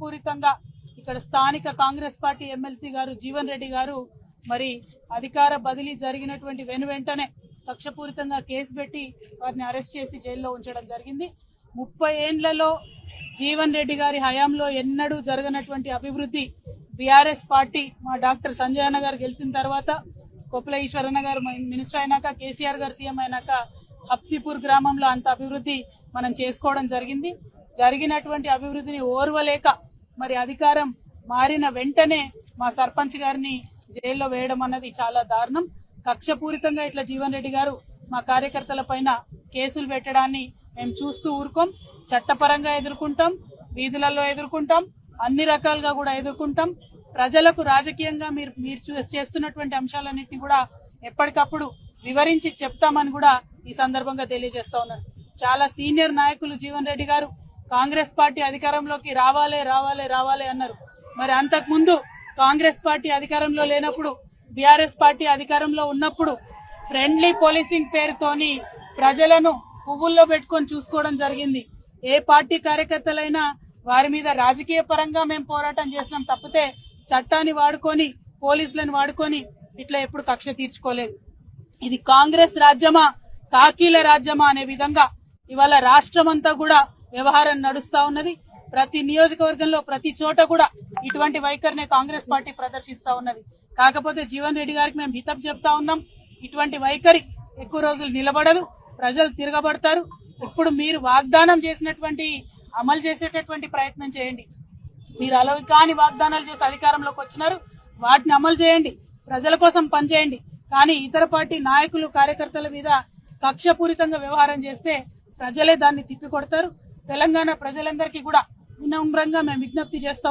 కక్షపూరితంగా ఇక్కడ స్థానిక కాంగ్రెస్ పార్టీ ఎమ్మెల్సీ గారు జీవన్ రెడ్డి గారు మరి అధికార బదిలీ జరిగినటువంటి వెంటనే కక్షపూరితంగా కేసు పెట్టి వారిని అరెస్ట్ చేసి జైల్లో ఉంచడం జరిగింది. 30 ఏండ్లలో జీవన్ రెడ్డి గారి హయాంలో ఎన్నడూ జరగనటువంటి అభివృద్ధి బీఆర్ఎస్ పార్టీ మా డాక్టర్ సంజయ్ అన్న గారు గెలిచిన తర్వాత, కొప్పుల ఈశ్వరన్న గారు మినిస్టర్ అయినాక, కేసీఆర్ గారు సీఎం అయినాక హబ్సీపూర్ గ్రామంలో అంత అభివృద్ధి మనం చేసుకోవడం జరిగింది. జరిగినటువంటి అభివృద్ధిని ఓర్వలేక మరి అధికారం మారిన వెంటనే మా సర్పంచ్ గారిని జైల్లో వేయడం అన్నది చాలా దారుణం. కక్షపూరితంగా ఇట్లా జీవన్ రెడ్డి గారు మా కార్యకర్తల పైన కేసులు పెట్టడాన్ని మేము చూస్తూ ఊరుకోం. చట్టపరంగా ఎదుర్కొంటాం, వీధులలో ఎదుర్కొంటాం, అన్ని రకాలుగా కూడా ఎదుర్కొంటాం. ప్రజలకు రాజకీయంగా మీరు చేస్తున్నటువంటి అంశాలన్నింటినీ కూడా ఎప్పటికప్పుడు వివరించి చెప్తామని కూడా ఈ సందర్భంగా తెలియజేస్తా ఉన్నారు. చాలా సీనియర్ నాయకులు జీవన్ రెడ్డి గారు కాంగ్రెస్ పార్టీ అధికారంలోకి రావాలే రావాలే రావాలే అన్నారు. మరి అంతకుముందు కాంగ్రెస్ పార్టీ అధికారంలో లేనప్పుడు, బీఆర్ఎస్ పార్టీ అధికారంలో ఉన్నప్పుడు ఫ్రెండ్లీ పోలీసింగ్ పేరుతోని ప్రజలను పువ్వుల్లో పెట్టుకొని చూసుకోవడం జరిగింది. ఏ పార్టీ కార్యకర్తలైనా వారి మీద రాజకీయ పరంగా మేము పోరాటం చేసినాం తప్పితే చట్టాన్ని వాడుకొని, పోలీసులను వాడుకొని ఇట్లా ఎప్పుడు కక్ష తీర్చుకోలేదు. ఇది కాంగ్రెస్ రాజ్యమా, కాకీల రాజ్యమా అనే విధంగా ఇవాళ రాష్ట్రమంతా కూడా వ్యవహారం నడుస్తా ఉన్నది. ప్రతి నియోజకవర్గంలో ప్రతి చోట కూడా ఇటువంటి వైఖరినే కాంగ్రెస్ పార్టీ ప్రదర్శిస్తా ఉన్నది. కాకపోతే జీవన్ రెడ్డి గారికి మేము హితవు చెప్తా ఉన్నాం, ఇటువంటి వైఖరి ఎక్కువ రోజులు నిలబడదు, ప్రజలు తిరగబడతారు. ఇప్పుడు మీరు వాగ్దానం చేసినటువంటి అమలు చేసేటటువంటి ప్రయత్నం చేయండి. మీరు అలవి కాని వాగ్దానాలు చేసి అధికారంలోకి వచ్చినారు, వాటిని అమలు చేయండి, ప్రజల కోసం పనిచేయండి. కానీ ఇతర పార్టీ నాయకులు, కార్యకర్తల మీద కక్షపూరితంగా వ్యవహారం చేస్తే ప్రజలే దాన్ని తిప్పికొడతారు. తెలంగాణ ప్రజలందరికీ కూడా వినమ్రంగా మేము విజ్ఞప్తి చేస్తాం.